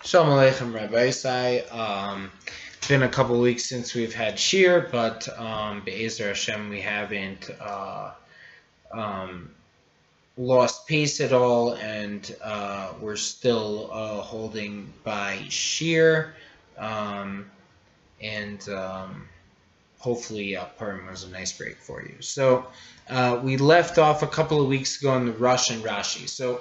Shalom Aleichem, Rabbi Isai. It's been a couple of weeks since we've had Shiur, but Be'ezer Hashem, we haven't lost pace at all, and we're still holding by Shiur, and hopefully Purim was a nice break for you. So we left off a couple of weeks ago in the Rush and Rashi. So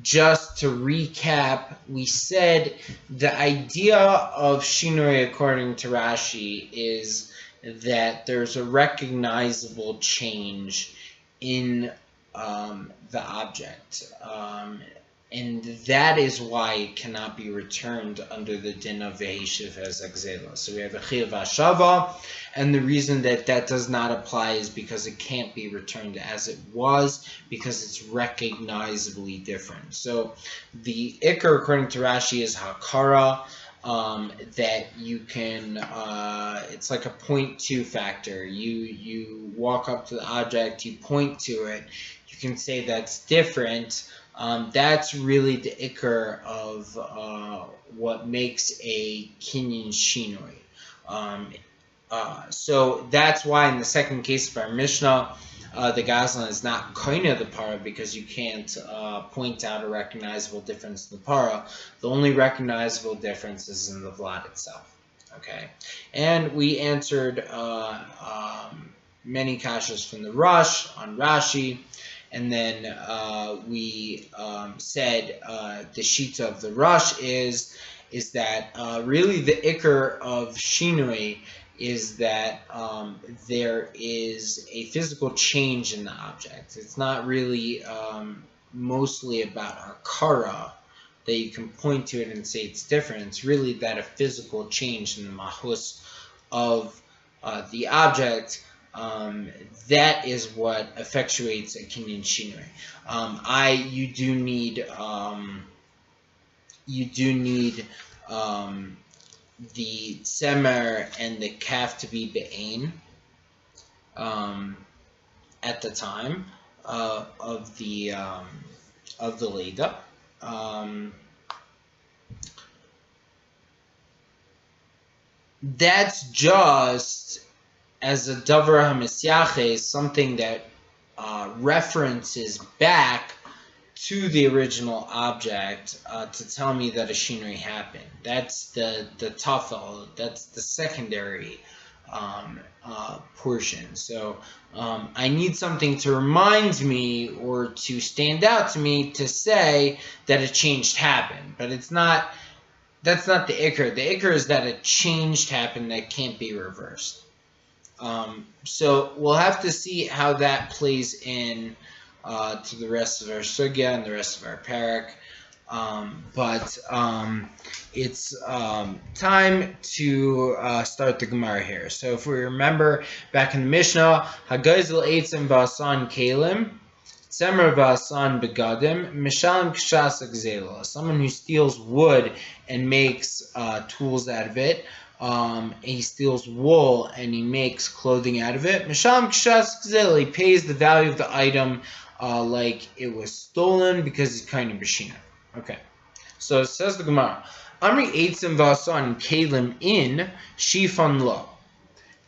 just to recap, we said the idea of Shinoi according to Rashi is that there's a recognizable change in the object, and that is why it cannot be returned under the din of Veheshiv as Agzela. So we have a Chiyuv Hashava, and the reason that that does not apply is because it can't be returned as it was, because it's recognizably different. So the Iker according to Rashi is Hakara, that you can, it's like a 0.2 factor. You walk up to the object, you point to it, you can say that's different. That's really the Iker of what makes a Kinyan Shinoi. So that's why in the second case of our Mishnah, the Gazlan is not koine the para, because you can't point out a recognizable difference in the para. The only recognizable difference is in the vlad itself. Okay, and we answered many kashas from the Rush on Rashi, and then we said the shita of the Rush is that really the ikar of Shinoi is that there is a physical change in the object. It's not really mostly about hakara, that you can point to it and say it's different. It's really that a physical change in the mahus of the object, that is what effectuates a kinyan shinoi. You do need the semer and the calf to be be'ain at the time of the leida. That's just as a davar hamisyache, something that references back to the original object to tell me that a shinoi happened. That's the tafel. That's the secondary portion. So I need something to remind me or to stand out to me to say that a change happened. But it's not. That's not the ikar. The ikar is that a change happened that can't be reversed. So we'll have to see how that plays in to the rest of our sugya and the rest of our Perek. But it's time to start the Gemara here. So if we remember back in the Mishnah, Hagozel Eitzim v'asan kalim, tzemer v'asan begadim, mishalim kshas agzela. Someone who steals wood and makes tools out of it. He steals wool and he makes clothing out of it. Mishalim kshas agzela. He pays the value of the item like it was stolen because he's kind of bashina. Okay, so it says the Gemara, Amri Eitzim v'asan kalim in shifan lo,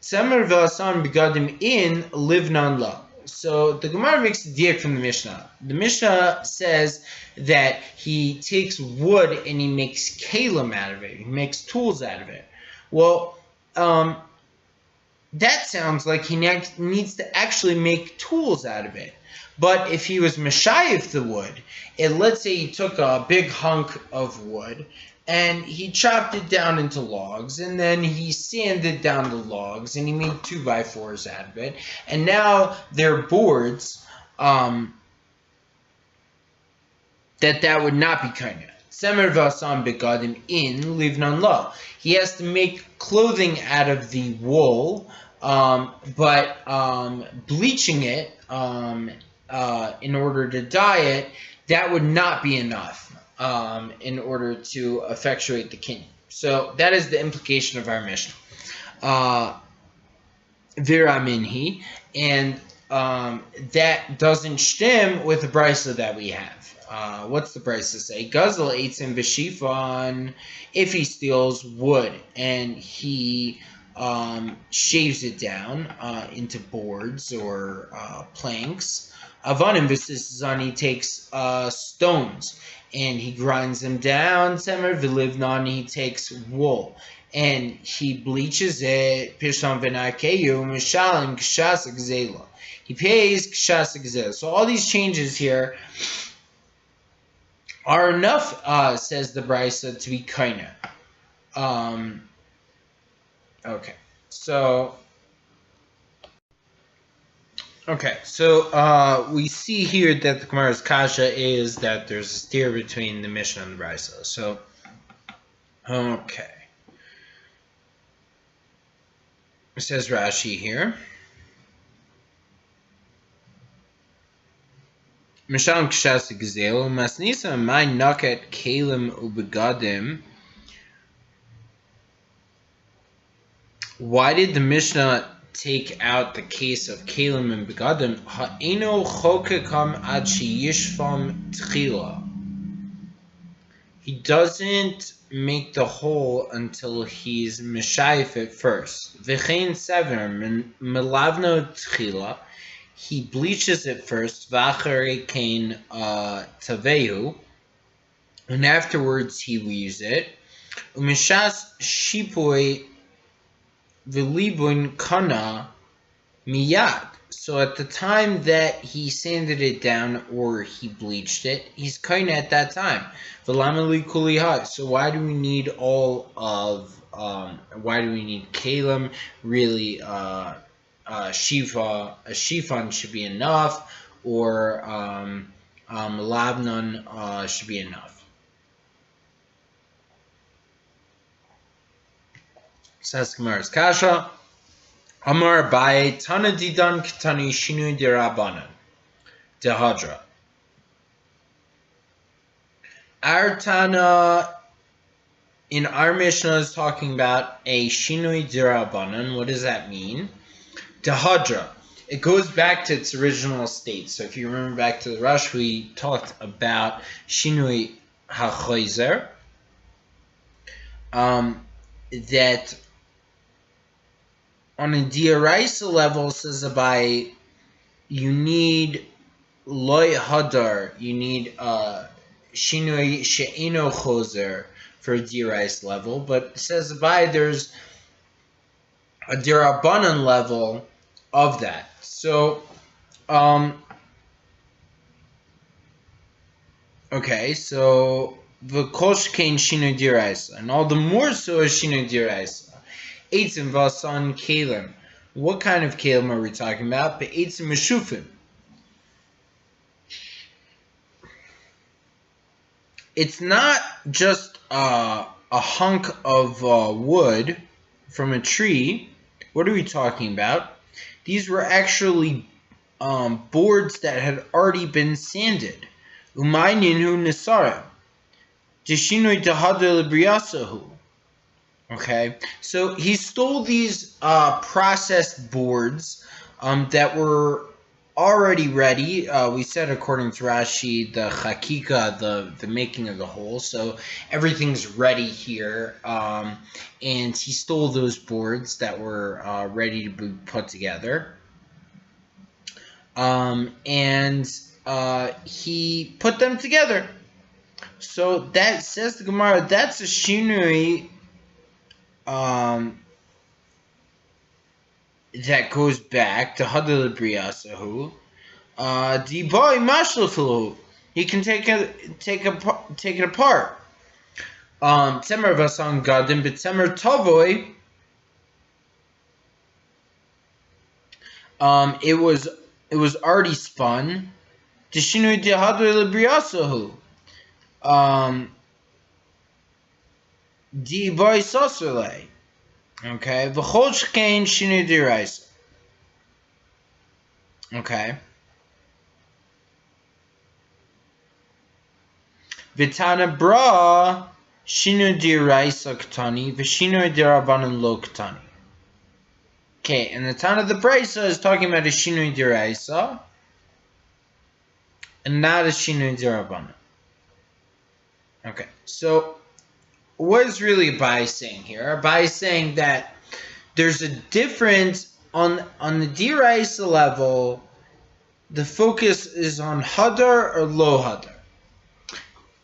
tzemer v'asan begadim in livnan lo. So the Gemara makes a diak from the Mishnah. The Mishnah says that he takes wood and he makes kalim out of it. He makes tools out of it. Well, that sounds like he needs to actually make tools out of it. But if he was mashayif the wood, and let's say he took a big hunk of wood and he chopped it down into logs, and then he sanded down the logs and he made 2x4s out of it, and now they're boards, that would not be kanya. Semer v'asan begadim in livnan lo. He has to make clothing out of the wool, but bleaching it in order to dye it, that would not be enough in order to effectuate the kinyan. So that is the implication of our Mishnah. Vira minhi, and that doesn't stem with the brisa that we have. What's the Brisa say? Hagozel Eitzim b'shifon, if he steals wood and he shaves it down into boards or planks. Avanim v'sisazan, he takes stones and he grinds them down. Semer v'livnon, he takes wool and he bleaches it. Pishon v'nakeyu mishalim k'shas gzela. He pays k'shas gzela. So all these changes here are enough, says the Brisa, to be kaina. Okay, so we see here that the Gemara's kasha is that there's a steer between the Mishnah and the Brisa. So, okay. It says Rashi here. Mishalim k'shas gzelo masnisa my naket kalim ubegadim. Why did the Mishnah take out the case of kalim and begadim? Ha'eno chokekam ad sheyishvam tchila. He doesn't make the hole until he's meshayif it first. V'chein sever melavno tchila. He bleaches it first. V'acharei kain tavehu, and afterwards he weaves it. Umishas shipoi veliboin kana miyad. So at the time that he sanded it down or he bleached it, he's kind at that time. V'lamali kulihai. So why do we need all of? Why do we need kalim? Really, a shifon should be enough, or labnon should be enough. Says Gemara's kasha. Amar Abaye Tana Didan Ketani Shinui Dirabanan Dehadra. Our Tana in our Mishnah is talking about a Shinui Dirabanan. What does that mean? Dehadra. It goes back to its original state. So if you remember back to the Rush, we talked about Shinui Hagozel. That on a Dioraisa level, says Abai, you need loy hadar, you need shinui she'ino choser for a Dioraisa level, but says Abai, there's a Dirabanan level of that. So, okay, so v'kosh kein shinui Dioraisa, and all the more so is shinui Dioraisa. Eitzim v'asan kalim. What kind of kalim are we talking about? But eitzim meshufim. It's not just a hunk of wood from a tree. What are we talking about? These were actually boards that had already been sanded. Umayninhu nisara. Deshinoi dehadel briyasahu. Okay, so he stole these processed boards that were already ready. We said, according to Rashi, the chakika, the making of the hole. So everything's ready here, and he stole those boards that were ready to be put together. And he put them together. So that says the Gemara, that's a shinui. That goes back to Hadal Briyasahu. Diboy Mashlafilu. He can take it apart. Tzemer Vasan Gadim, but Tzemer Tavoy. It was already spun. Deshinui de Hadal Briyasahu. Diboy Sosole. Okay, v'chol shkein shinui diraisa. Okay. V'tana bra shinui diraisa ktani v'shinui dirabanan lo ktani. Okay, and the Tana of the Brisa is talking about a shinui diraisa, and not a Shinui D'Rabbanan. Okay, so what is really Abai saying here? Abai is saying that there's a difference on the D'Oraisa level. The focus is on Hadar or Lo Hadar.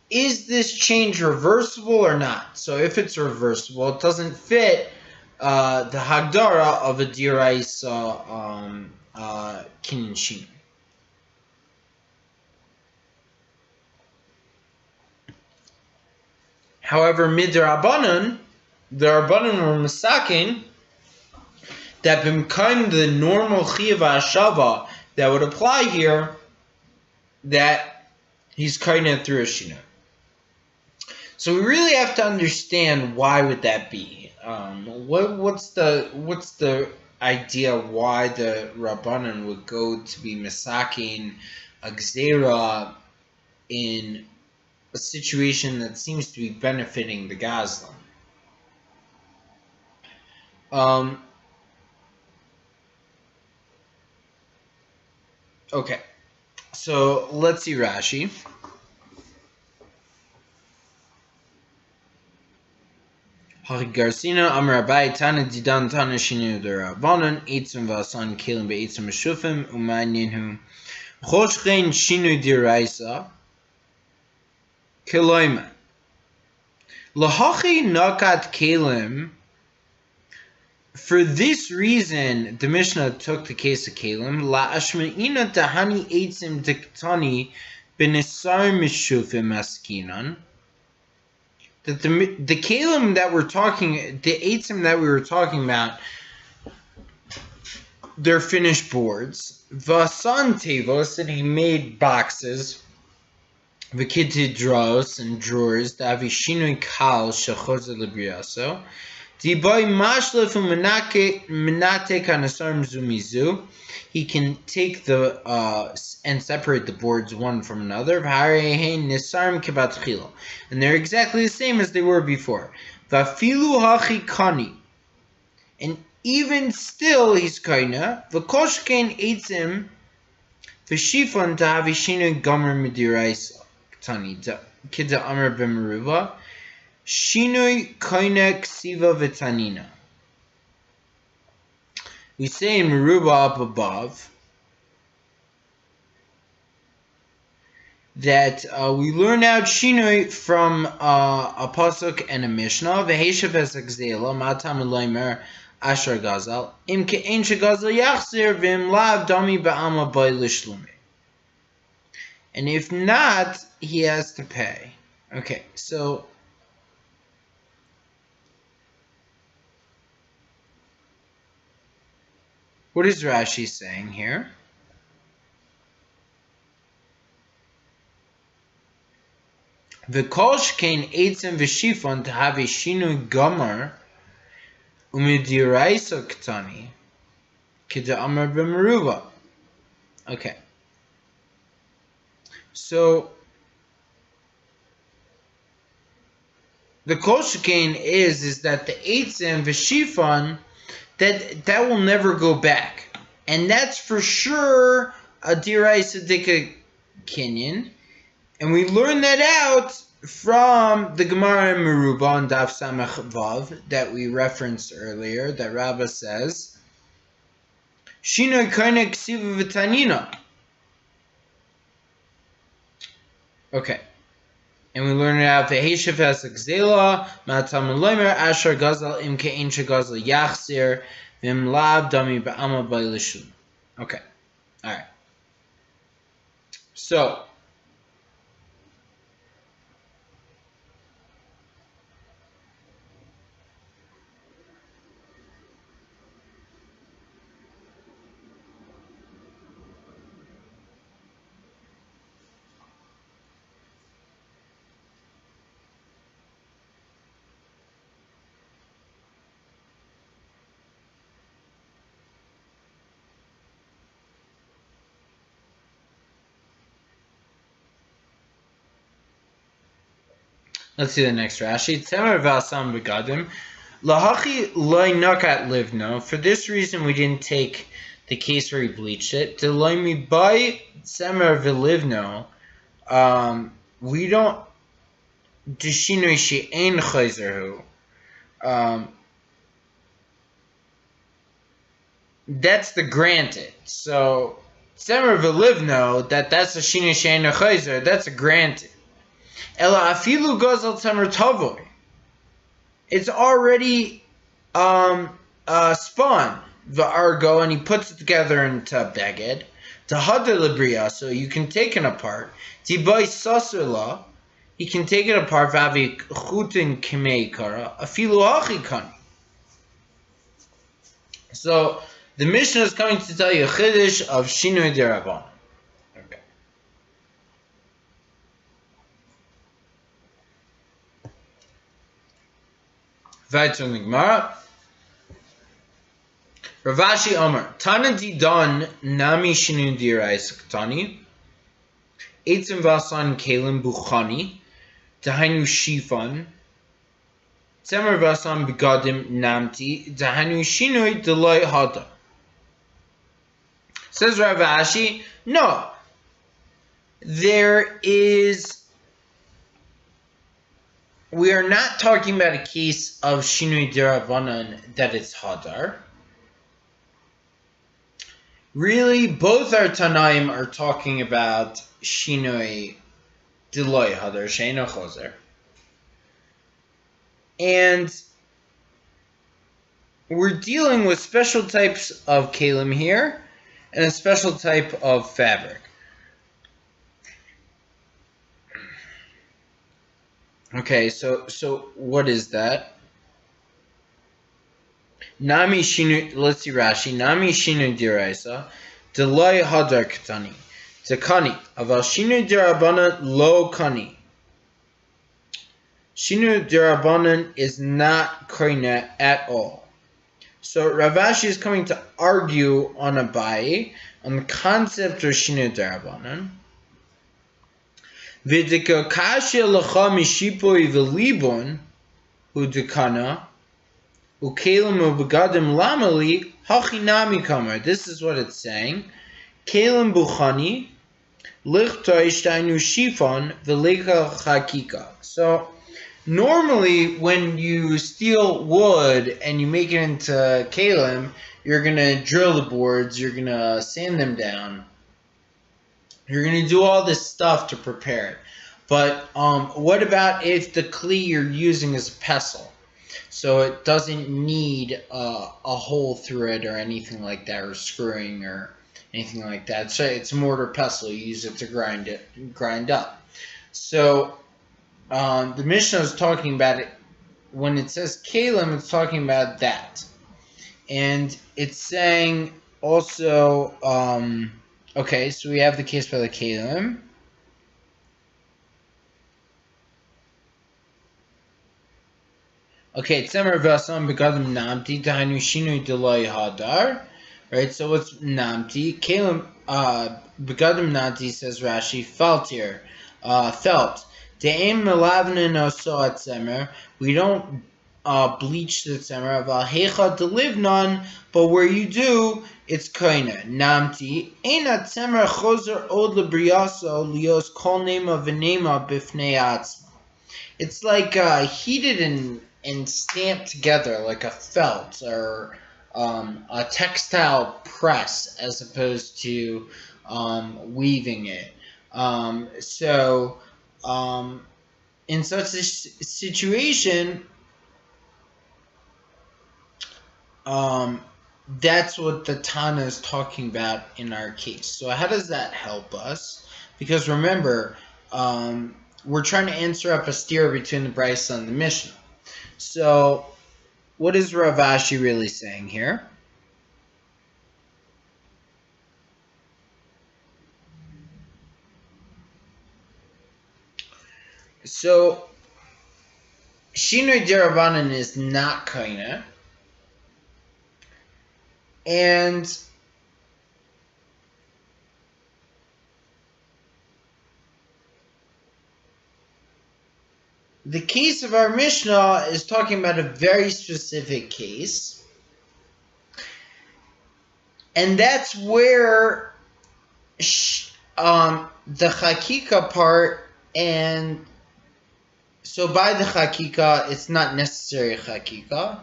Is this change reversible or not? So if it's reversible, it doesn't fit the Hagdara of a D'Oraisa Kinyan Shinui. However, Midrabanan, the Rabbanan were Masakin, that b'mkaim the normal Chiyuv Hashava that would apply here, that he's kinda through a Shinui. So we really have to understand why would that be. What's the idea why the Rabbanan would go to be Masakin a Gzeira in a situation that seems to be benefiting the Gazlan? Okay, so let's see Rashi. Garsina Amar Abai Tana Didan Tana Shinu D'Rabbanan Eitzim V'Asan Kelim BeEitzim Meshufim U'Ma'ninhu Choshchein Shinu D'Oraisa Keloima Lahachi Nakat Kelim. For this reason, the Mishnah took the case of Kelim. La Ashma'ina Tahani Eitzim Diktani B'Nisar Meshufim Askinan. That the Kelim that we're talking, the Eitzim that we were talking about, they're finished boards. Vasan Tevos, and he made boxes. V'kiti dros and drawers. Davi Shinui Kal Shachozer Libriaso. Diboy Mashlef Minate Kanasarm Zumizu. He can take the and separate the boards one from another. And they're exactly the same as they were before. Vafilu hachi kani. And even still he's kaina. V'koshkein eitzim v'shifon ta'avishinu gomer midiraisa. Tani kida amar b'meruva. Shinui kaina ksiva v'tanina. We say in Meruba up above that we learn out Shinui from a pasuk and a Mishnah. V'heishav es Hagozel matam eloimer ashar Hagozel im ke'en sheGazel yachzir v'im lav dami ba'ama bay lishlumi. And if not, he has to pay. Okay, so what is Rashi saying here? V'kol shkein eitzim v'shifon t'havi shinui gomer u'midiraisa ktani k'da amar b'meruva. Okay. So the kol shkein is that the eitzim v'shifon, that will never go back. And that's for sure a D'Oraisa Dika Kinyan. And we learn that out from the Gemara in Meruba on Daf Samach Vav that we referenced earlier, that Rabbah says, Shinoi Kaina Ksiva V'Tanina. Okay. And we learn it out V'Heishav es Hagozel matam eloimer ashar Hagozel im ke'en sheGazel yachzir v'im lav dami ba'ama bay lishum. Okay. Alright. So let's see the next Rashi. Temer v'asam begadim lahachi loy nakat livno. For this reason, we didn't take the case where he bleached it. Deloimi by Semer Velivno, we don't Deshinoi she'ein chayzerhu. That's the granted. So Semer Velivno, that's a Shinoi she'ein chayzer, that's a granted. Ela afilu gozel Semer Tavoy. It's already spun the argo, and he puts it together into a beged. Tahadar libriya, so you can take it apart. Tibai sasula, he can take it apart. Vavi chutin kimei kara afilu achikani. So the Mishnah is coming to tell you a chiddush of Shinui Derabban. Okay. Vayton Gemara. Ravashi Omer, Tana di don nami shinu dirai saktani, Eitzim vasan kalim buchani, Dahainu shifan, Tzemer vasan begadim namti, Dahainu shinui delay hada. Says Ravashi, no, we are not talking about a case of shinui dirabanan that it's hadar. Really, both our Tanaim are talking about Shinoi Deloy Hadar Sheino Choser. And we're dealing with special types of kalim here and a special type of fabric. Okay, so what is that? Nami shinu, let's see Rashi. Nami shinu diraisa, delay hadar katani, takani. Aval shinu dirabana lo kani. Shinu dirabanan is not koine at all. So Ravashi is coming to argue on Abaye on the concept of shinu dirabanan. V'dika kasha lecha mishipoi veliebon udikana. Ukelim ubegadim lamali hachinami kamer. This is what it's saying. Kelim buchani lichtoishtainu shifon veleka chakika. So normally when you steal wood and you make it into kelim, you're gonna drill the boards, you're gonna sand them down, you're gonna do all this stuff to prepare it. But what about if the kli you're using is a pestle? So it doesn't need a hole through it or anything like that, or screwing or anything like that. So it's a mortar pestle. You use it to grind up. So the Mishnah is talking about it. When it says kalim, it's talking about that. And it's saying also, okay, so we have the case by the kalim. Okay, Tzemer Vasam begadim namti tahanu shinui delay hadar. Right, so what's namti? Kalim begadim namti, says Rashi, felt here. Felt. De'em melavnin oso at Tzemer. We don't bleach the Tzemer. Aval hecha delivnon, but where you do, it's koine. Namti. Eina Tzemer chozer od lebriyaso lios kol nema v'nema bifnei atzma. It's like heated and stamped together like a felt or a textile press as opposed to weaving it. So in such a situation, that's what the Tana is talking about in our case. So how does that help us? Because remember, we're trying to answer up a steer between the Brisa and the Mishnah. So, what is Ravashi really saying here? So, Shinui Derabanan is not kaina, and the case of our Mishnah is talking about a very specific case. And that's where the Chakika part, and so by the Chakika, it's not necessary Chakika,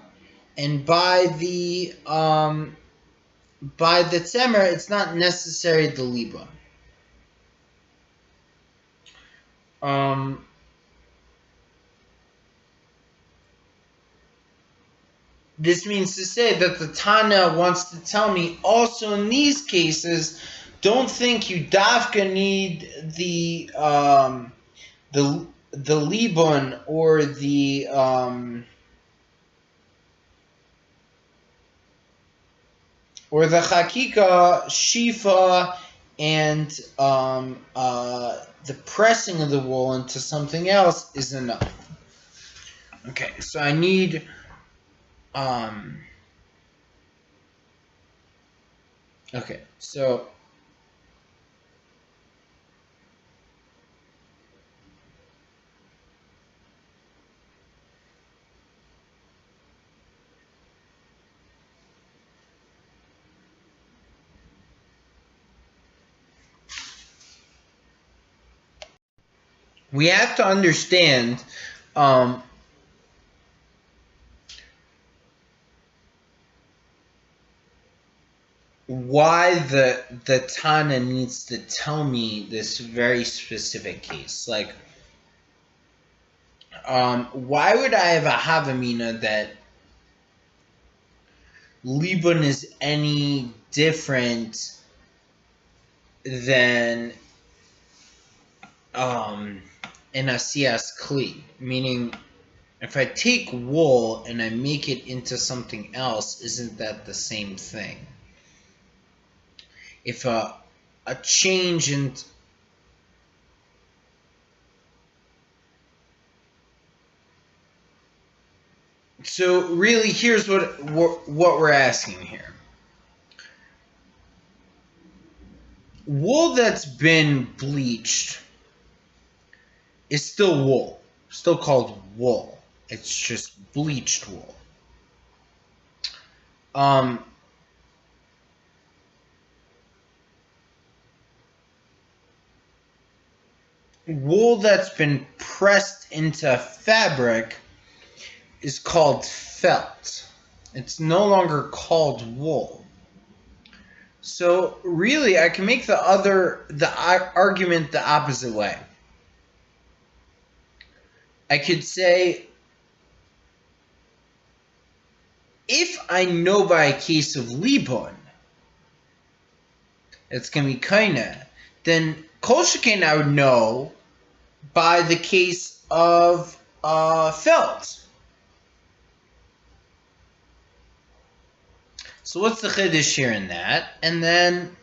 and by the Tzemer, it's not necessary the Liba. This means to say that the Tana wants to tell me also in these cases, don't think you dafka need the Libun or the Chakika, Shifa, and the pressing of the wool into something else is enough. Okay, so I need okay, so we have to understand why the Tana needs to tell me this very specific case. Like, why would I have a Havamina that Libun is any different than an Asiyas Kli? Meaning, if I take wool and I make it into something else, isn't that the same thing? If a change in so really here's what we're asking here. Wool that's been bleached is still wool, still called wool. It's just bleached wool. Wool that's been pressed into fabric is called felt. It's no longer called wool. So really, I can make the argument the opposite way. I could say, if I know by a case of Libun, it's going to be kaina, then Kol Shekain I would know by the case of felt. So what's the chiddush here in that? And then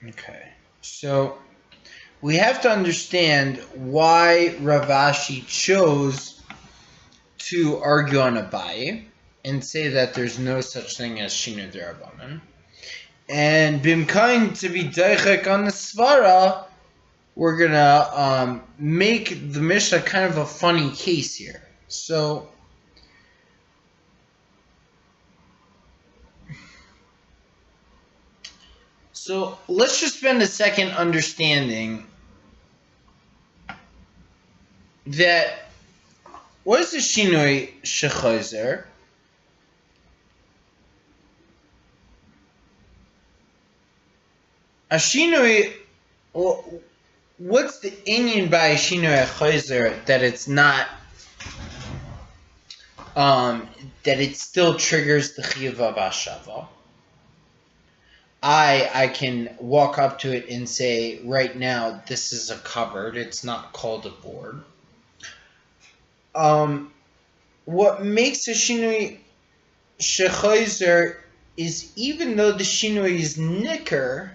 okay, so we have to understand why Rav Ashi chose to argue on Abaye and say that there's no such thing as Shinu D'Rabbanan. And Bimkain to be Deichek on the Svara, we're gonna make the Mishnah kind of a funny case here. So let's just spend a second understanding that what is the Shinoi Shechozer? A Shinoi, what's the inyan by a Shinoi Shechozer that it's not, that it still triggers the Chiyuv of Hashava? I can walk up to it and say, right now, this is a cupboard. It's not called a board. What makes a Shinui Shechozer is even though the Shinui is nicker,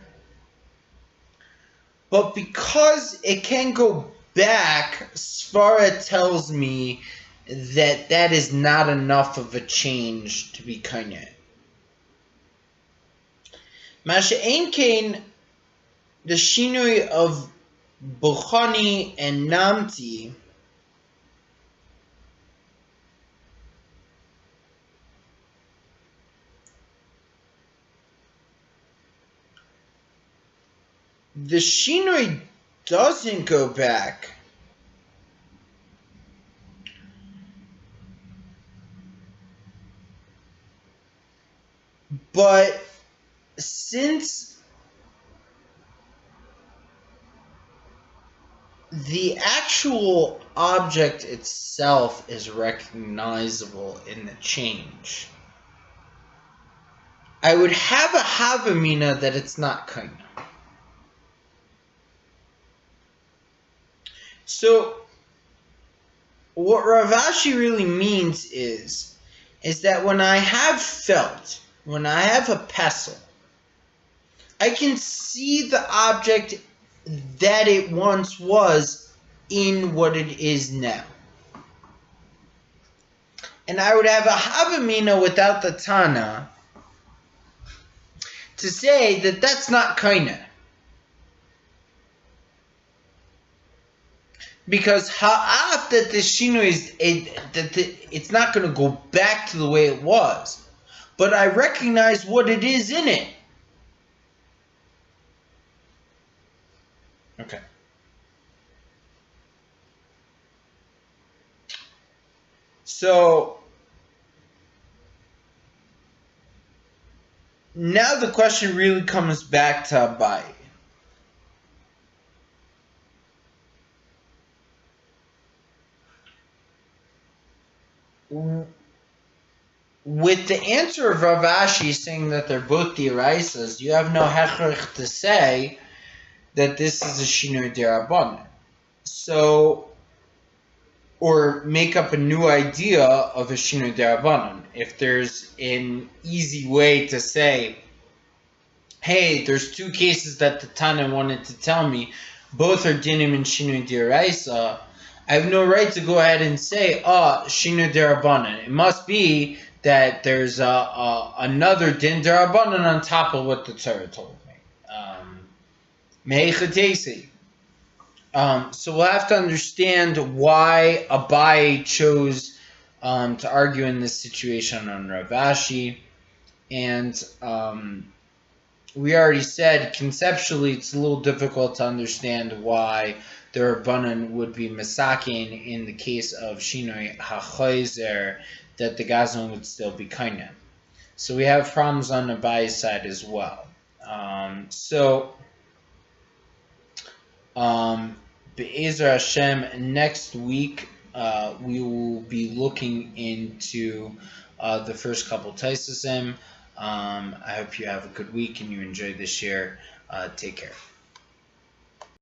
but because it can go back, Svara tells me that that is not enough of a change to be kanye. Masha Ein Kain, the Shinui of Bukhani and Namti, the Shinoi doesn't go back. But since the actual object itself is recognizable in the change, I would have a havamina that it's not kaina. So what Rav Ashi really means is that when I have felt, when I have a pestle, I can see the object that it once was in what it is now. And I would have a havamina without the Tana to say that that's not kaina. Because ha'af that the shinui is, it's not going to go back to the way it was. But I recognize what it is in it. Okay. So now the question really comes back to Abai. With the answer of Rav Ashi saying that they're both diraisas, you have no hechrich to say that this is a shinui derabanan. So, or make up a new idea of a shinui derabanan. If there's an easy way to say, hey, there's two cases that the Tana wanted to tell me, both are dinim and shinui deraisa, I have no right to go ahead and say, shinui derabanan. It must be that there's another din derabanan on top of what the Torah told me. So we'll have to understand why Abai chose to argue in this situation on Rav Ashi. And we already said conceptually it's a little difficult to understand why the Rabbanan would be masakin in the case of Shinoi HaChoizer, that the Gazon would still be kaina. So we have problems on Abai's side as well. Be'ezer Hashem, next week we will be looking into the first couple Taisasim. I hope you have a good week and you enjoy this year. Take care.